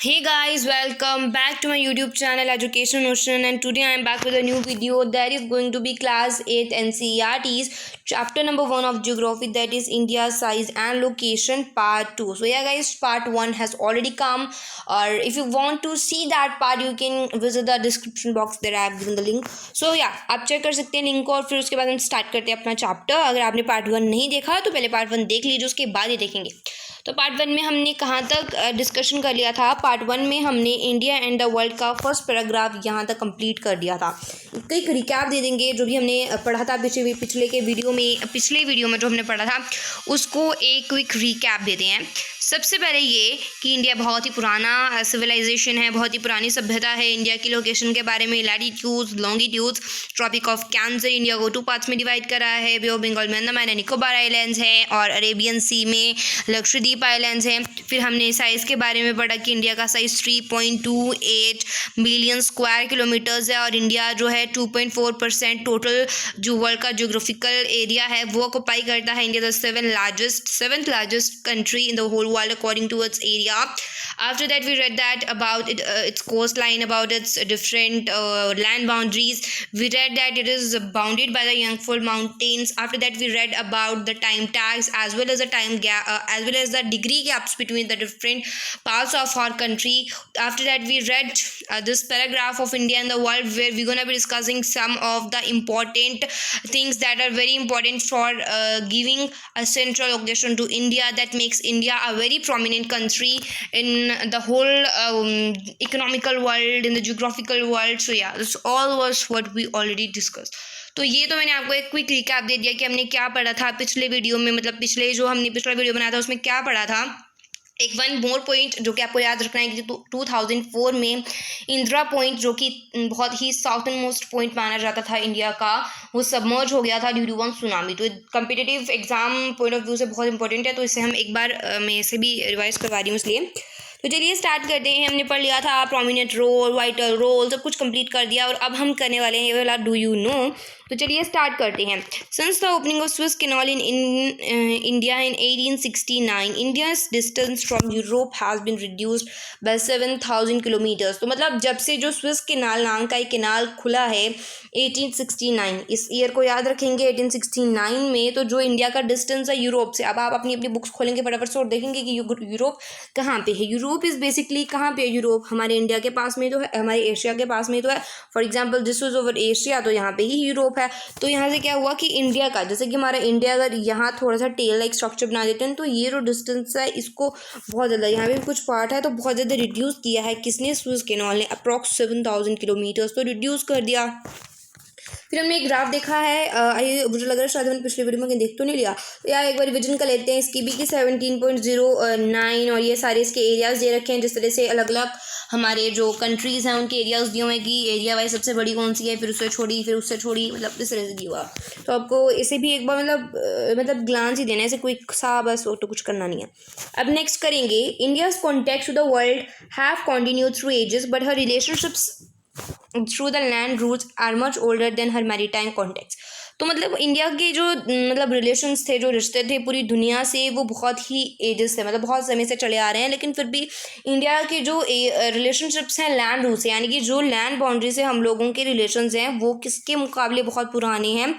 Hey guys, welcome back to my YouTube channel Education Ocean, and today I am back with a new video that is going to be class 8 NCERT's chapter number 1 of geography, that is India size and location part 2. So yeah guys, part 1 has already come, or if you want to see that part you can visit the description box that I have given the link. So yeah, आप check कर सकते हैं link को और फिर उसके बाद हम स्टार्ट करते हैं अपना चैप्टर. अगर आपने पार्ट 1 नहीं देखा तो पहले पार्ट 1 देख लीजिए, उसके बाद ही देखेंगे. तो पार्ट 1 में हमने कहाँ तक डिस्कशन कर लिया था. पार्ट 1 में हमने इंडिया एंड द वर्ल्ड का फर्स्ट पैराग्राफ यहाँ तक कंप्लीट कर दिया था. एक रिकैप दे देंगे जो भी हमने पढ़ा था पिछले वीडियो में जो हमने पढ़ा था उसको एक क्विक रिकैप देते हैं. सबसे पहले ये कि इंडिया बहुत ही पुराना सिविलाइजेशन है, बहुत ही पुरानी सभ्यता है. इंडिया की लोकेशन के बारे में latitudes, longitudes, Tropic of Cancer India को 2 पार्ट्स में डिवाइड करा है. बे ऑफ बंगाल में अंडमान एंड निकोबार आइलैंड्स हैं और अरेबियन सी में लक्षद्वीप आइलैंड्स हैं. फिर हमने साइज़ के बारे में पढ़ा कि इंडिया का साइज़ 3.28 मिलियन स्क्वायर किलोमीटर्स है और इंडिया जो है 2.4% टोटल जो वर्ल्ड का ज्योग्राफिकल एरिया है वो ऑक्यूपाई करता है. India the seventh largest country in the whole world according to its area. After that we read that about its coastline, about its different land boundaries. We read that it is bounded by the Yangtze mountains. After that we read about the time tags as well as the time gap as well as the degree gaps between the different parts of our country. After that we read this paragraph of India and the world, where we're going to be discussing some of the important things that are very important for giving a central location to India, that makes India a very prominent country in the whole economical world, in the geographical world. So yeah, this all was what we already discussed. तो ये तो मैंने आपको एक quick recap दे दिया कि हमने क्या पढ़ा था पिछले वीडियो में, मतलब पिछला वीडियो बनाया था उसमें क्या पढ़ा था. एक वन मोर पॉइंट जो कि आपको याद रखना है कि 2004 में इंदिरा पॉइंट, जो कि बहुत ही साउथर्न मोस्ट पॉइंट माना जाता था इंडिया का, वो सबमर्ज हो गया था ड्यू टू वन सुनामी. तो competitive exam point of view से बहुत इंपॉर्टेंट है, तो इसे हम एक बार मैं इसे भी रिवाइज करवा रही हूँ इसलिए. तो चलिए स्टार्ट करते हैं. हमने पढ़ लिया था प्रोमिनेंट रोल, वाइटल रोल, सब कुछ कंप्लीट कर दिया और अब हम करने वाले हैं ये वाला डू यू नो. तो चलिए स्टार्ट करते हैं. Since the opening of Suez canal in India in 1869, India's distance from Europe has been reduced by 7,000 kilometres. तो मतलब जब से जो स्विस कैनाल नाम का एक कैनाल खुला है 1869, इस ईयर को याद रखेंगे. 1869 में तो जो इंडिया का डिस्टेंस है यूरोप से, अब आप अपनी बुक्स खोलेंगे फटाफट से और देखेंगे कि यूरोप कहाँ पे है. यूरोप इज़ बेसिकली कहाँ पे है. यूरोप हमारे इंडिया के पास में तो है, हमारे एशिया के पास में तो है. For example this was over Asia, तो यहाँ पे ही यूरोप है. तो यहाँ से क्या हुआ कि इंडिया का, जैसे कि हमारा इंडिया अगर यहाँ थोड़ा सा टेल लाइक स्ट्रक्चर बना देते हैं तो ये जो डिस्टेंस है इसको बहुत ज़्यादा, यहाँ पे कुछ पार्ट है तो बहुत ज़्यादा रिड्यूस किया है. किसने? स्विस कैनाल ने. अप्रॉक्स 7,000 किलोमीटर्स तो रिड्यूस कर दिया. फिर हमने एक ग्राफ देखा है, मुझे लग रहा है शायद मैंने पिछले वीडियो में देख तो नहीं लिया, तो यार एक बार रिविजन कर लेते हैं इसकी भी कि 17.09 और ये सारे इसके एरियाज़ दे रखे हैं. जिस तरह से अलग अलग हमारे जो कंट्रीज़ हैं उनके एरियाज़ दिए हुए हैं कि एरिया वाइज सबसे बड़ी कौन सी है, फिर उससे छोड़ी, फिर उससे छोड़ी, मतलब इस तरह से दिया हुआ. तो आपको इसे भी एक बार मतलब ग्लांस ही देना है, ऐसे क्विक सा बस, तो कुछ करना नहीं है. अब नेक्स्ट करेंगे. India's contact to the world have continued through ages but her relationships through the land routes are much older than her maritime contacts. तो मतलब इंडिया के जो मतलब रिलेशंस थे, जो रिश्ते थे पूरी दुनिया से, वो बहुत ही एजेस थे, मतलब बहुत समय से चले आ रहे हैं. लेकिन फिर भी इंडिया के जो रिलेशनशिप्स हैं लैंड रूट से, यानी कि जो लैंड बाउंड्री से हम लोगों के रिलेशंस हैं वो किसके मुकाबले बहुत पुराने हैं.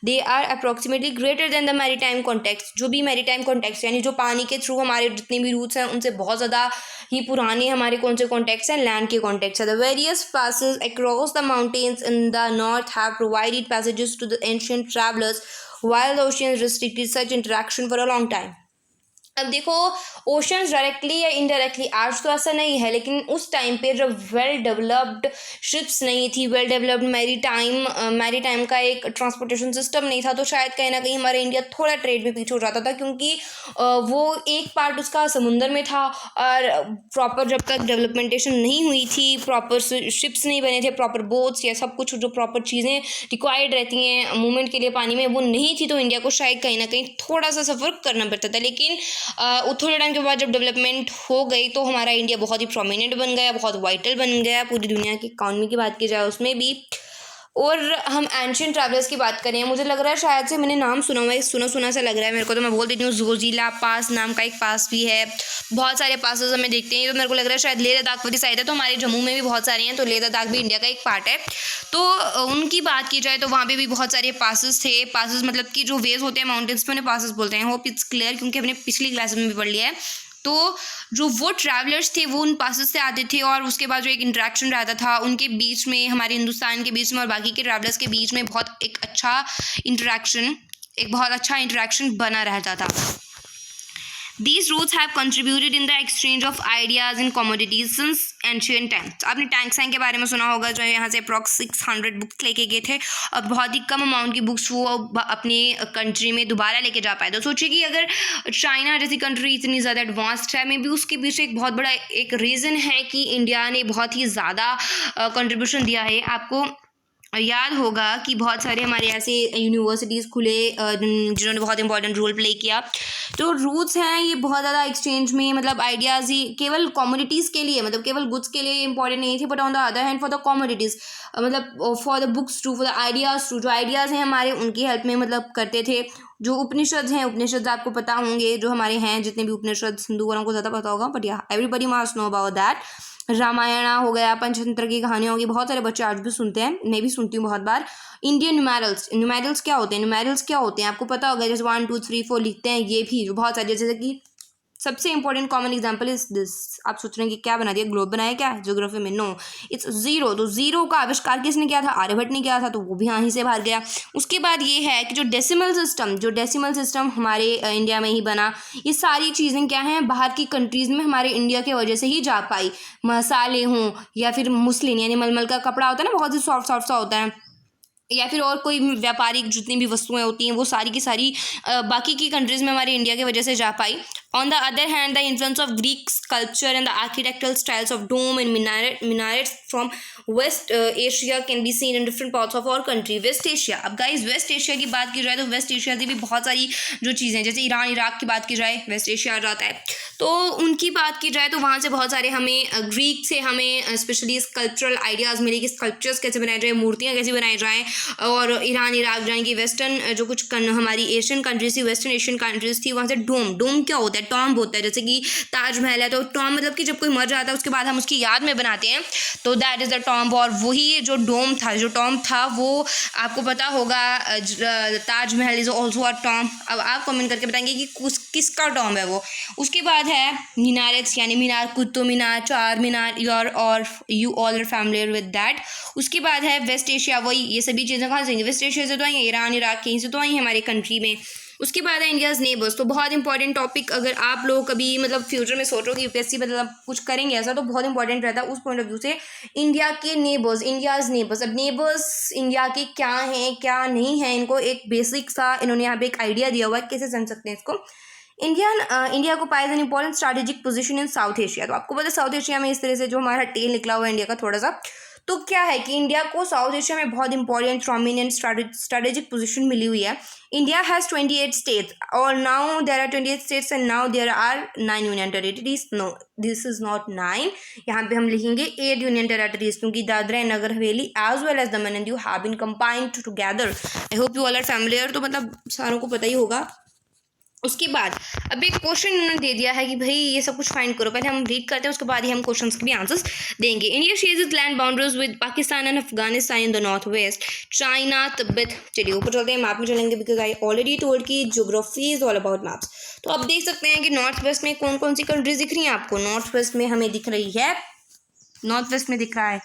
They are approximately greater than the maritime contacts. जो भी मैरीटाइम कॉन्टैक्ट्स यानी जो पानी के थ्रू हमारे जितने भी रूट्स हैं उनसे बहुत ज़्यादा ही पुराने हमारे कौन से कॉन्टैक्ट्स हैं, लैंड के कॉन्टैक्ट्स हैं. The various passes across the mountains in the north have provided passages to the ancient travellers while the oceans restricted such interaction for a long time. अब देखो, ओशंस डायरेक्टली या indirectly, आज तो ऐसा नहीं है, लेकिन उस टाइम पे जब वेल डेवलप्ड शिप्स नहीं थी, वेल डेवलप्ड मैरीटाइम का एक ट्रांसपोर्टेशन सिस्टम नहीं था, तो शायद कहीं ना कहीं हमारा इंडिया थोड़ा ट्रेड में पीछे हो जाता था, क्योंकि वो एक पार्ट उसका समुंदर में था और प्रॉपर जब तक डेवलपमेंटेशन नहीं हुई थी, प्रॉपर शिप्स नहीं बने थे, प्रॉपर बोट्स या सब कुछ जो प्रॉपर चीज़ें रिक्वायर्ड रहती हैं मूवमेंट के लिए पानी में, वो नहीं थी, तो इंडिया को शायद कहीं ना कहीं थोड़ा सा सफ़र करना पड़ता था. लेकिन थोड़े टाइम के बाद जब डेवलपमेंट हो गई तो हमारा इंडिया बहुत ही प्रोमिनेंट बन गया, बहुत वाइटल बन गया पूरी दुनिया की इकॉनमी की बात की जाए उसमें भी. और हम एंशियंट ट्रैवलर्स की बात करें, मुझे लग रहा है शायद से मैंने नाम सुना हुआ है, सुना सुना सा लग रहा है मेरे को, तो मैं बोल देती हूँ जोजिला पास नाम का एक पास भी है। बहुत सारे पासेस हमें देखते हैं, तो मेरे को लग रहा है शायद लेह लद्दाख वाली साइड है, तो हमारे जम्मू में भी बहुत सारे हैं, तो लेह लद्दाख भी इंडिया का एक पार्ट है। तो उनकी बात की जाए तो वहाँ पे भी बहुत सारे पासेस थे। पासेस मतलब कि जो वेज होते हैं माउंटेन्स में उन्हें पासेस बोलते हैं। होप इट्स क्लियर, क्योंकि हमने पिछली क्लास में भी पढ़ लिया है। तो जो वो ट्रैवलर्स थे वो उन पासेस से आते थे, और उसके बाद जो एक इंटरेक्शन रहता था उनके बीच में, हमारे हिंदुस्तान के बीच में और बाकी के ट्रैवलर्स के बीच में बहुत अच्छा इंटरेक्शन बना रहता था। These routes have contributed in the exchange of ideas and commodities since ancient times. आपने टैंक सैंग के बारे में सुना होगा, जो यहाँ से अप्रॉक्स 600 बुक्स लेके गए थे, और बहुत ही कम अमाउंट की बुक्स वो अपनी कंट्री में दोबारा लेके जा पाए। तो सोचिए कि अगर चाइना जैसी कंट्री इतनी ज़्यादा एडवांस्ड है, मे बी उसके पीछे एक बहुत बड़ा एक रीज़न है कि इंडिया ने बहुत ही ज़्यादा कंट्रीब्यूशन दिया है। आपको याद होगा कि बहुत सारे हमारे ऐसे यूनिवर्सिटीज़ खुले जिन्होंने बहुत इंपॉर्टेंट रोल प्ले किया। तो रूट्स हैं ये बहुत ज़्यादा एक्सचेंज में, मतलब आइडियाज़ ही केवल कमोडिटीज़ के लिए, मतलब केवल गुड्स के लिए इंपॉर्टेंट नहीं थी, but on the other hand for the commodities, मतलब for the books too, for the ideas too. जो आइडियाज़ हैं हमारे उनकी हेल्प में मतलब करते थे। जो उपनिषद हैं, उपनिषद आपको पता होंगे, जो हमारे हैं जितने भी उपनिषद, हिंदू वालों को ज़्यादा पता होगा, बट या everybody must know about that. Ramayan हो गया, पंचतंत्र की कहानियाँ होगी, बहुत सारे बच्चे आज भी सुनते हैं, मैं भी सुनती हूँ बहुत बार। इंडियन न्यूमेरल्स क्या होते हैं? न्यूमेरल्स क्या होते हैं आपको पता होगा, जैसे 1 2 3 4 लिखते हैं, ये भी जो बहुत सारे, जैसे कि सबसे important common example is this. आप सोच रहे हैं कि क्या बना दिया, ग्लोब बनाया क्या ज्योग्राफी में? No, it's zero. तो जीरो का आविष्कार किसने किया था? आर्यभट्ट ने किया था, तो वो भी यहाँ ही से बाहर गया। उसके बाद ये है कि जो डेसिमल सिस्टम हमारे इंडिया में ही बना। ये सारी चीज़ें क्या हैं, बाहर की कंट्रीज़ में हमारे इंडिया की वजह से ही जा पाई। मसाले हों या फिर मुस्लिन यानी मलमल का कपड़ा होता है ना, बहुत ही सॉफ्ट सा होता है, या फिर और कोई व्यापारिक जितनी भी वस्तुएं होती हैं, वो सारी की सारी बाकी की कंट्रीज़ में हमारे इंडिया की वजह से जा पाई। On the other hand the influence of Greek sculpture and the architectural styles of dome and minarets from West Asia can be seen in different parts of our country. West Asia, अब guys West Asia की बात की जाए तो waste Asia से भी बहुत सारी जो चीज़ें, जैसे ईरान इराक की बात की जाए, वेस्ट एशिया आ जाता है। तो उनकी बात की जाए तो वहाँ से बहुत सारे हमें ग्रीक से हमें स्पेशली स्कल्पचरल आइडियाज़ मिले कि स्कल्पचर्स कैसे बनाए जाए, मूर्तियाँ कैसे बनाई जाएँ। और ईरान इराक जाएंगे, वेस्टर्न जो कुछ हमारी एशियन कंट्रीज थी, वेस्टर्न एशियन कंट्रीज थी, वहाँ से डोम क्या होता है, टॉम्ब होता है। जैसे कि ताजमहल है, तो टॉम्ब मतलब कि जब कोई मर जाता है उसके बाद हम उसकी याद में बनाते हैं, तो दैट इज़ द टॉम्ब। और वही जो टॉम्ब था वो आपको पता होगा, Taj Mahal is also a tomb. अब आप कमेंट करके बताएंगे कि किसका टॉम्ब है वो। उसके बाद है मीनारेट्स, यानी मीनार, Qutub Minar, Char Minar, you all are familiar with that. उसके बाद है वेस्ट एशिया, वही ये सभी चीज़ें कहाँ से आएंगी, वेस्ट एशिया से तो आई, ईरान इराक कहीं से तो आई हमारे कंट्री में। उसके बाद है इंडियाज़ नेबर्स। तो बहुत इंपॉर्टेंट टॉपिक, अगर आप लोग कभी मतलब फ्यूचर में सोचो कि यूपीएससी मतलब कुछ करेंगे ऐसा, तो बहुत इंपॉर्टेंट रहता है उस पॉइंट ऑफ व्यू से। इंडिया के नेबर्स, इंडियाज़ नेबर्स। अब नेबर्स इंडिया के क्या हैं क्या नहीं हैं, इनको एक बेसिक सा इन्होंने यहाँ पे एक आइडिया दिया हुआ है कैसे समझ सकते हैं इसको। इंडिया को pies an important strategic position in south Asia. तो आपको पता है साउथ एशिया में इस तरह से जो हमारा टेल निकला हुआ है इंडिया का थोड़ा सा, तो क्या है कि इंडिया को साउथ एशिया में बहुत इंपॉर्टेंट प्रोमिनेंट स्ट्रैटेजिक पोजीशन मिली हुई है। इंडिया हैज़ 28 स्टेट्स, और now there are 28 states and now there are 9 union territories. No, this is not 9, यहाँ पे हम लिखेंगे 8 यूनियन टेरिटरीज, क्योंकि Dadra and Nagar Haveli as well as Daman and Diu have been combined together. I hope you all are familiar, तो मतलब सारों को पता ही होगा। उसके बाद अब एक क्वेश्चन उन्होंने दे दिया है कि भाई ये सब कुछ फाइंड करो, पहले हम रीड करते हैं उसके बाद ही हम क्वेश्चंस के भी आंसर्स देंगे। India shares it's land boundaries with Pakistan and Afghanistan in the north west, China, Tibet. चलिए ऊपर चलते हैं, मैप में चलेंगे, बिकॉज आई ऑलरेडी टोल्ड कि geography is all about maps. तो आप देख सकते हैं कि नॉर्थ वेस्ट में कौन कौन सी कंट्रीज दिख रही हैं आपको। नॉर्थ वेस्ट में हमें दिख रही है, नॉर्थ वेस्ट में दिख रहा है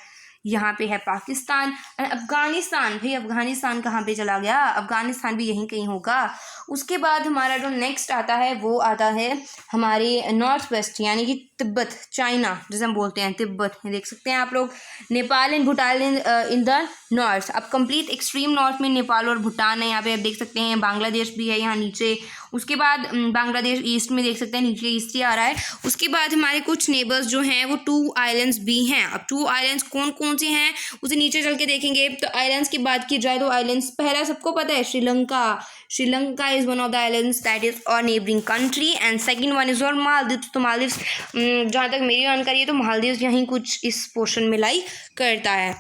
यहाँ पे है पाकिस्तान, अफगानिस्तान। भाई अफगानिस्तान कहाँ पे चला गया, अफगानिस्तान भी यहीं कहीं होगा। उसके बाद हमारा जो नेक्स्ट आता है वो आता है हमारे नॉर्थ वेस्ट, यानी कि तिब्बत, चाइना जैसे हम बोलते हैं, तिब्बत। देख सकते हैं आप लोग, Nepal and Bhutan in the north. अब कंप्लीट एक्सट्रीम नॉर्थ में नेपाल और भूटान है, यहाँ पे आप देख सकते हैं। बांग्लादेश भी है यहाँ नीचे। उसके बाद बांग्लादेश ईस्ट में देख सकते हैं, नीचे ईस्ट ही आ रहा है। उसके बाद हमारे कुछ नेबर्स जो हैं वो 2 आइलैंड्स भी हैं। अब 2 आइलैंड्स कौन कौन से हैं उसे नीचे चल के देखेंगे। तो आइलैंड्स की बात की जाए तो आइलैंड्स, पहला सबको पता है Sri Lanka. Sri Lanka is one of the islands that is our neighbouring country, and second one is our Maldives. तो मालदीव्स, जहाँ तक मेरी जानकारी है तो मालदीव्स यहीं कुछ इस पोर्शन में लाई करता है।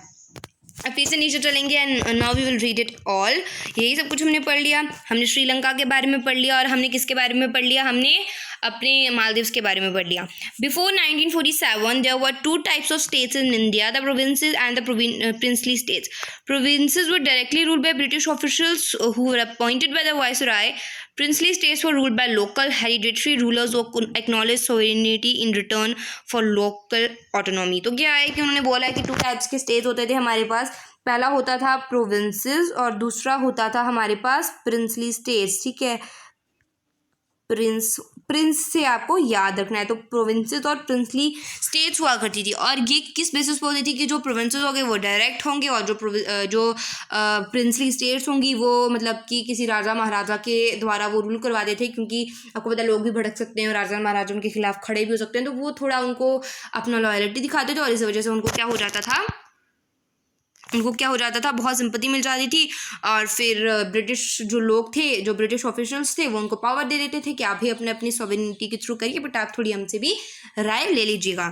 अब फिर से नीचे चलेंगे and now we will read it all. यही सब कुछ हमने पढ़ लिया। हमने श्रीलंका के बारे में पढ़ लिया और हमने किसके बारे में पढ़ लिया, हमने अपने मालदीव्स के बारे में पढ़ लिया। Before 1947 there were two types of states in India, the provinces and the princely states. Provinces were directly ruled by British officials who were appointed by the viceroy. Princely states were ruled by local hereditary rulers who could acknowledge sovereignty in return for local autonomy. तो क्या है कि उन्होंने बोला है कि two types के states होते थे हमारे पास। पहला होता था प्रोविंसेस और दूसरा होता था हमारे पास प्रिंसली स्टेट्स। ठीक है, प्रिंस से आपको याद रखना है। तो प्रोविंसेस और प्रिंसली स्टेट्स हुआ करती थी और ये किस बेसिस पे होती थी कि जो प्रोविंसेस होंगे वो डायरेक्ट होंगे और जो प्रिंसली स्टेट्स होंगी वो मतलब कि किसी राजा महाराजा के द्वारा वो रूल करवाते थे, क्योंकि आपको पता है लोग भी भड़क सकते हैं और राजा महाराजा उनके खिलाफ खड़े भी हो सकते हैं, तो वो थोड़ा उनको अपना लॉयल्टी दिखाते थे और इस वजह से उनको क्या हो जाता था, बहुत सिंपैथी मिल जाती थी। और फिर ब्रिटिश जो लोग थे, जो ब्रिटिश ऑफिशियल्स थे, वो उनको पावर दे देते थे कि आप भी अपने अपनी सॉवरेनिटी के थ्रू करिए, बट आप थोड़ी हमसे भी राय ले लीजिएगा।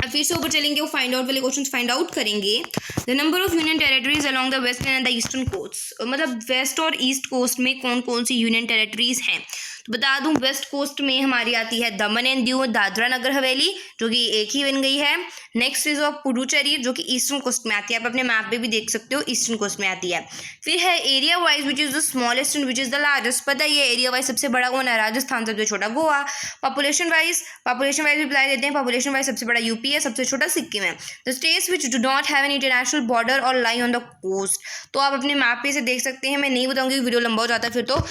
अब फिर से ऊपर चलेंगे, वो फाइंड आउट वाले क्वेश्चन फाइंड आउट करेंगे। The number of union territories along the western and the eastern coast, मतलब वेस्ट और ईस्ट कोस्ट में कौन कौन सी यूनियन टेरेटरीज हैं। तो बता दूं, वेस्ट कोस्ट में हमारी आती है दमन एंड दीव, दादरा नगर हवेली, जो कि एक ही बन गई है। नेक्स्ट इज ऑफ पुडुचेरी, जो कि ईस्टर्न कोस्ट में आती है, आप अपने मैप पे भी देख सकते हो, ईस्टर्न कोस्ट में आती है। फिर है area wise which is the smallest and which is the largest, पता है ये एरिया वाइज सबसे बड़ा कौन है, राजस्थान, सबसे छोटा गोवा। पॉपुलेशन वाइज भी बता देते हैं, पॉपुलेशन वाइज सबसे बड़ा यूपी है, सबसे छोटा सिक्किम है। The states which do not have an international border और लाई ऑन द कोस्ट, तो आप अपने मैप पे से देख सकते हैं। मैं नहीं बताऊंगी, वीडियो लंबा हो जाता है फिर तो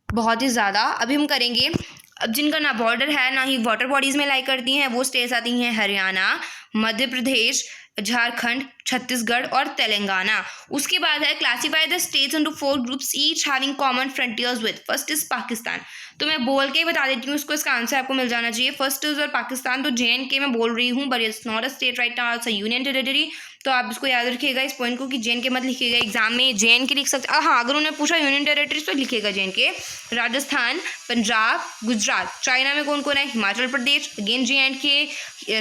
बहुत ही ज़्यादा। अभी हम करेंगे, अब जिनका ना बॉर्डर है ना ही वाटर बॉडीज़ में लाई करती हैं, वो स्टेट्स आती हैं हरियाणा, मध्य प्रदेश, झारखंड, छत्तीसगढ़ और तेलंगाना। उसके बाद है classify the states into 4 groups each having common frontiers with. First is Pakistan, तो मैं बोल के ही बता देती हूँ उसको, इसका आंसर आपको मिल जाना चाहिए। फर्स्ट इज और पाकिस्तान, तो JNK मैं बोल रही हूँ, but it's not a state right now, it's a union territory. तो आप इसको याद रखिएगा इस पॉइंट को कि JNK मत लिखिएगा एग्जाम में, JNK लिख सकते, हाँ अगर उन्होंने पूछा यूनियन टेरिटरीज तो लिखिएगा JNK। राजस्थान, पंजाब, गुजरात। चाइना में कौन कौन है, Himachal Pradesh, again JNK,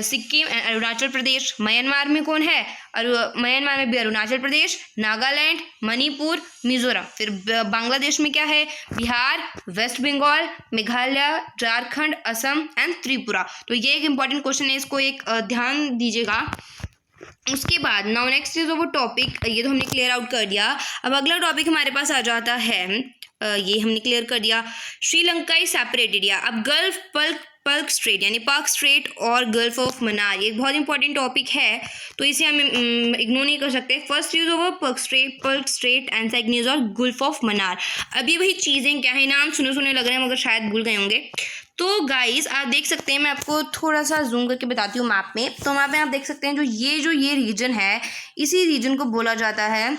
Sikkim and Arunachal Pradesh. Myanmar में कौन है, म्यांमार में भी अरुणाचल प्रदेश, नागालैंड, मणिपुर, मिजोरम। फिर बांग्लादेश में क्या है, बिहार, वेस्ट बंगाल, मेघालय, झारखंड, असम एंड त्रिपुरा। तो ये एक इंपॉर्टेंट क्वेश्चन है, इसको एक ध्यान दीजिएगा। उसके बाद नाउ नेक्स्ट इज वो टॉपिक, ये तो हमने क्लियर आउट कर दिया। अब अगला टॉपिक हमारे पास आ जाता है, ये हमने क्लियर कर दिया, श्रीलंका इज सेपरेट एरिया। अब गल्फ पर्क स्ट्रेट यानी पार्क स्ट्रेट और गल्फ ऑफ मन्नार, ये बहुत इंपॉर्टेंट टॉपिक है, तो इसे हम इग्नोर नहीं कर सकते। First use over Palk Strait and second use और गल्फ ऑफ मन्नार। अभी वही चीज़ें क्या है, नाम सुने लग रहे हैं मगर शायद भूल गए होंगे। तो गाइस आप देख सकते हैं, मैं आपको थोड़ा सा जूम करके बताती हूँ मैप में। तो मैप में आप देख सकते हैं जो ये रीजन है, इसी रीजन को बोला जाता है,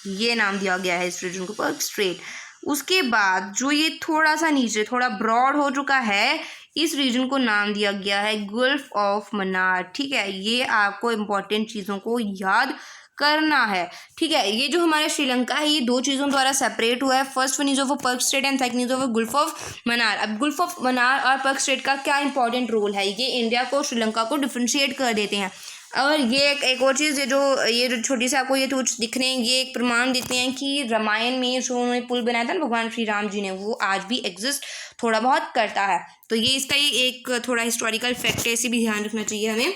ये नाम दिया गया है इस रीजन को पर्क स्ट्रेट। उसके बाद जो ये थोड़ा सा नीचे थोड़ा ब्रॉड हो चुका है, इस रीजन को नाम दिया गया है गल्फ ऑफ मन्नार। ठीक है, ये आपको इंपॉर्टेंट चीज़ों को याद करना है। ठीक है, ये जो हमारा श्रीलंका है ये 2 चीज़ों द्वारा सेपरेट हुआ है। First one is of Palk Strait and second is of Gulf of Mannar. अब गल्फ ऑफ मन्नार और पर्क स्ट्रेट का क्या इंपॉर्टेंट रोल है, ये इंडिया को श्रीलंका को डिफ्रेंशिएट कर देते हैं। और ये एक और चीज़, ये जो छोटी सी आपको ये कुछ दिख रहे हैं, ये एक प्रमाण देते हैं कि रामायण में जो उन्होंने पुल बनाया था ना भगवान श्री राम जी ने, वो आज भी एग्जिस्ट थोड़ा बहुत करता है। तो ये इसका ही एक थोड़ा हिस्टोरिकल फैक्ट है, इसे भी ध्यान रखना चाहिए हमें।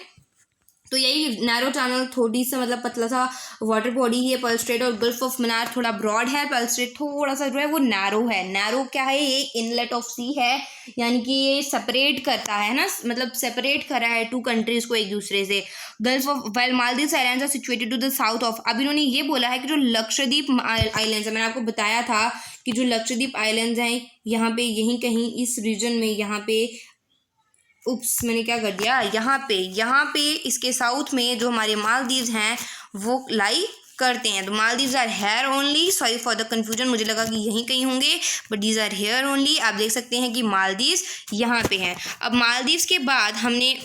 तो यही नैरो चैनल थोड़ी सा मतलब पतला सा वाटर बॉडी ही है पर्ल स्ट्रेट, और गल्फ ऑफ मन्नार थोड़ा ब्रॉड है, पर्ल स्ट्रेट थोड़ा सा जो है वो नैरो है। नैरो क्या है, ये इनलेट ऑफ सी है, यानी कि ये सेपरेट करता है ना, मतलब सेपरेट कर रहा है 2 कंट्रीज को एक दूसरे से। Gulf of well Maldives islands are situated to the south of. अब इन्होंने ये बोला है कि जो लक्षद्वीप आइलैंड्स है, मैंने आपको बताया था कि जो लक्षद्वीप आइलैंड्स हैं यहाँ पे यहीं कहीं इस रीजन में, यहाँ पे मैंने क्या कर दिया, यहाँ पे इसके साउथ में जो हमारे मालदीव्स हैं वो लाई करते हैं। तो Maldives are here only, sorry for the confusion, मुझे लगा कि यहीं कहीं होंगे, but these are here only. आप देख सकते हैं कि मालदीव्स यहाँ पे हैं। अब मालदीव्स के बाद हमने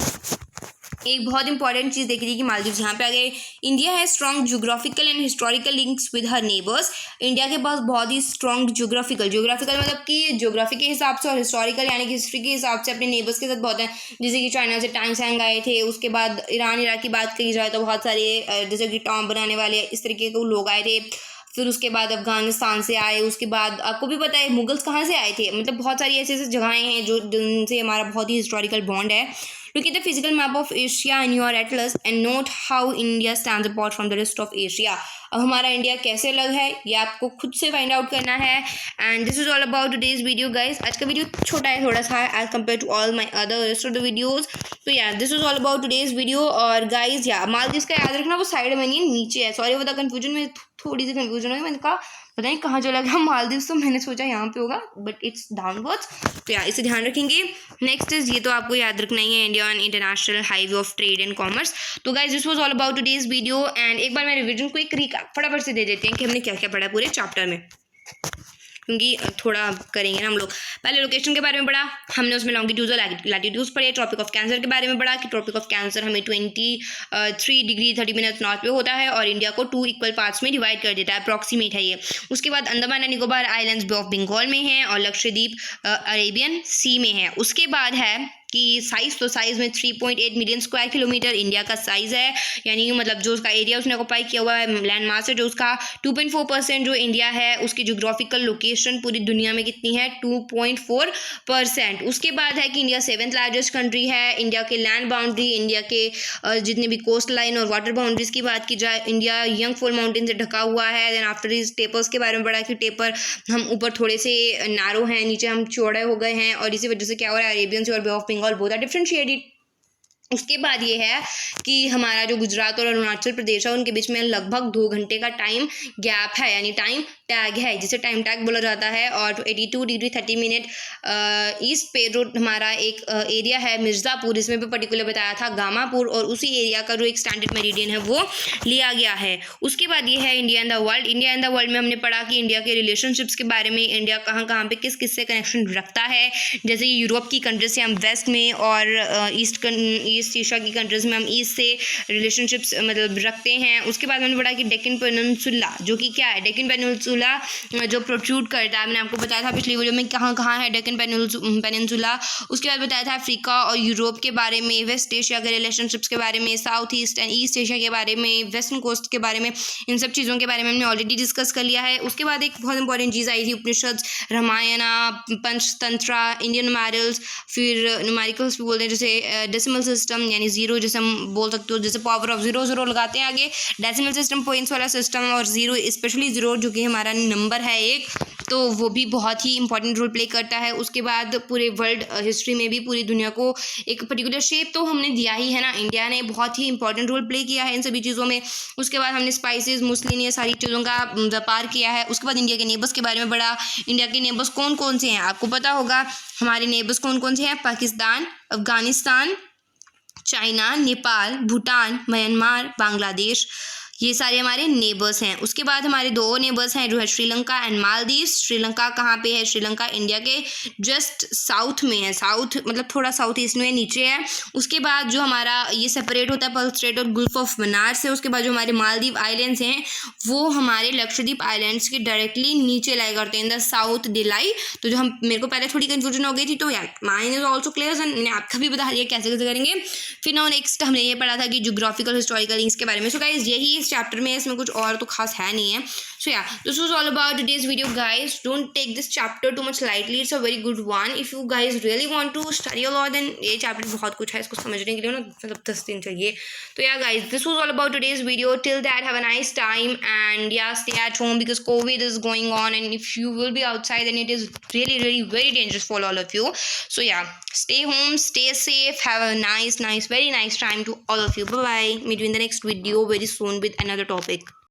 एक बहुत इंपॉर्टेंट चीज़ देख रही है कि मालदीव्स यहाँ पे आ गए। इंडिया है strong geographical and historical links with her neighbours. India के पास बहुत ही स्ट्रॉन्ग ज्योग्राफिकल मतलब कि ज्योग्राफी के हिसाब से और हिस्टोरिकल यानी कि हिस्ट्री के हिसाब से अपने नेबर्स के साथ बहुत है। जैसे कि चाइना से टैंगसैंग आए थे, उसके बाद ईरान इराक की बात करी जाए तो बहुत सारे जैसे कि टॉम बनाने वाले इस तरीके के लोग आए थे। फिर उसके बाद अफगानिस्तान से आए, उसके बाद आपको भी पता है मुगल्स कहाँ से आए थे। मतलब बहुत सारी ऐसी ऐसी जगहें हैं जो जिनसे हमारा बहुत ही हिस्टोरिकल बॉन्ड है। Look at the physical map of Asia in your atlas and note how India stands apart from the rest of Asia. अब हमारा इंडिया कैसे अलग है ये आपको खुद से फाइंड आउट करना है। And this is all about today's video guys. आज का वीडियो छोटा है थोड़ा सा as compared to all my other rest of the videos. तो यार this is all about today's video. और गाइस या मालदीव्स का याद रखना वो साइड में नहीं है, नीचे है। सॉरी फॉर द कंफ्यूजन में थोड़ी सी कंफ्यूजन हुई, मैंने कहा पता नहीं कहाँ चला गया मालदीव्स, तो मैंने सोचा यहाँ पे होगा बट इट्स डाउनवर्ड्स। तो यार इसे ध्यान रखेंगे। नेक्स्ट इज ये तो आपको याद रखना ही है, India on international highway of trade and commerce. तो guys this was all about today's video. And एक बार मैं रिवीजन को एक रिकैप फटाफट से दे देते हैं कि हमने क्या क्या पढ़ा पूरे चैप्टर में, क्योंकि थोड़ा करेंगे ना हम लोग। पहले लोकेशन के बारे में पढ़ा हमने, उसमें लॉन्गिट्यूड लैटिट्यूड्स पढ़े। ट्रॉपिक ऑफ कैंसर के बारे में पढ़ा कि ट्रॉपिक ऑफ कैंसर हमें 23 डिग्री 30 मिनट नॉर्थ पे होता है और इंडिया को 2 इक्वल पार्ट्स में डिवाइड कर देता है, अप्रॉक्सीमेट है ये। उसके बाद Andaman and Nicobar islands Bay of Bengal में है और लक्षद्वीप अरेबियन सी में है। उसके बाद है कि साइज़ में 3.8 मिलियन स्क्वायर किलोमीटर इंडिया का साइज़ है, यानी मतलब जो उसका एरिया उसने ऑक्यूपाई किया हुआ है लैंड मास है जो उसका 2.4% जो इंडिया है उसकी जोग्राफिकल लोकेशन पूरी दुनिया में कितनी है 2.4%। उसके बाद है कि इंडिया 7th लार्जेस्ट कंट्री है। इंडिया के लैंड बाउंड्री, इंडिया के जितने भी कोस्ट लाइन और वाटर बाउंड्रीज की बात की जाए, इंडिया यंग फॉल माउंटेन से ढका हुआ है। देन आफ्टर इस टेपर्स के बारे में पढ़ा कि टेपर हम ऊपर थोड़े से नैरो हैं, नीचे हम चौड़े हो गए हैं और इसी वजह से क्या हो रहा है अरेबियन सी और Bay of Bengal both are differentiated. उसके बाद ये है कि हमारा जो गुजरात और अरुणाचल प्रदेश है उनके बीच में लगभग 2 घंटे का टाइम गैप है, यानी टाइम टैग है जिसे टाइम टैग बोला जाता है। और 82 डिग्री 30 मिनट ईस्ट पे जो हमारा एक एरिया है मिर्ज़ापुर, इसमें भी पर्टिकुलर बताया था गामापुर, और उसी एरिया का जो एक स्टैंडर्ड मेरिडियन है वो लिया गया है। उसके बाद ये है India and the world. India and the world में हमने पढ़ा कि इंडिया के रिलेशनशिप्स के बारे में, इंडिया कहाँ कहाँ पे किस किस से कनेक्शन रखता है। जैसे यूरोप की कंट्रीज से हम वेस्ट में और ईस्ट एशिया की कंट्रीज में हम ईस्ट से रिलेशनशिप्स मतलब रखते हैं। उसके बाद मैंने पढ़ा कि डेक्कन पेनिनसुला जो कि क्या है, डेक्कन पेनिनसुला जो प्रोट्रूड करता है, मैंने आपको बताया था पिछली वीडियो में कहाँ कहाँ है डेक्कन पेनिनसुला। उसके बाद बताया था अफ्रीका और यूरोप के बारे में, वेस्ट एशिया के रिलेशनशिप्स के बारे में, south east and east Asia के बारे में, वेस्टर्न कोस्ट के बारे में, इन सब चीज़ों के बारे में हमने ऑलरेडी डिस्कस कर लिया है। उसके बाद एक बहुत इंपॉर्टेंट चीज़ आई थी उपनिषद, रामायणा, पंचतंत्रा, इंडियन न्यूमेरिकल्स, फिर न्यूमेरिकल्स भी बोलते हैं जैसे डेसिमल सिस्टम यानी जीरो जैसे हम बोल सकते हो, जैसे पावर ऑफ जीरो जीरो लगाते हैं आगे, डेसिमल सिस्टम पॉइंट्स वाला सिस्टम, और जीरो स्पेशली जीरो जो कि हमारा नंबर है एक, तो वो भी बहुत ही इंपॉर्टेंट रोल प्ले करता है। उसके बाद पूरे वर्ल्ड हिस्ट्री में भी पूरी दुनिया को एक पर्टिकुलर शेप तो हमने दिया ही है ना, इंडिया ने बहुत ही इंपॉर्टेंट रोल प्ले किया है इन सभी चीज़ों में। उसके बाद हमने स्पाइसेस, मुस्लिन, ये सारी चीज़ों का व्यापार किया है। उसके बाद इंडिया के नेबर्स के बारे में पढ़ा। इंडिया के नेबर्स कौन कौन से हैं आपको पता होगा, हमारे नेबर्स कौन कौन से हैं, पाकिस्तान, अफगानिस्तान, चाइना, नेपाल, भूटान, म्यांमार, बांग्लादेश, ये सारे हमारे नेबर्स हैं। उसके बाद हमारे 2 नेबर्स हैं जो है श्रीलंका एंड मालदीव्स। श्रीलंका कहाँ पे है, श्रीलंका इंडिया के जस्ट साउथ में है, साउथ मतलब थोड़ा साउथ ईस्ट में नीचे है। उसके बाद जो हमारा ये सेपरेट होता है पर्ल स्ट्रेट और गुल्फ ऑफ मन्नार से। उसके बाद जो हमारे मालदीव आइलैंड्स हैं वो हमारे लक्षद्वीप आइलैंड्स के डायरेक्टली नीचे लाई करते हैं इन द साउथ दे लाई। तो जो हम मेरे को पहले थोड़ी कन्फ्यूजन हो गई थी, तो यार माइन इज ऑल्सो क्लियर, मैंने आपका भी बता दिया कैसे कैसे करेंगे। फिर नाउ नेक्स्ट हमने ये पढ़ा था कि जोग्राफिकल हिस्टोरिकल लिंक्स के बारे में। सो गाइस यही इस चैप्टर में, इसमें कुछ और तो खास है नहीं है। सो या this was all about today's video guys. Don't take this chapter too much lightly, it's a very good one. If you guys really want to study a lot then ये चैप्टर बहुत कुछ है, इसको समझने के लिए ना मतलब 10 दिन चाहिए। तो yeah guys this was all about today's video. Till that have a nice time and yeah stay at home because covid is going on and if you will be outside then it is really very dangerous for all of you. So yeah, stay home, stay safe, have a nice very nice time to all of you. Bye bye. Meet you in the next video very soon with another topic.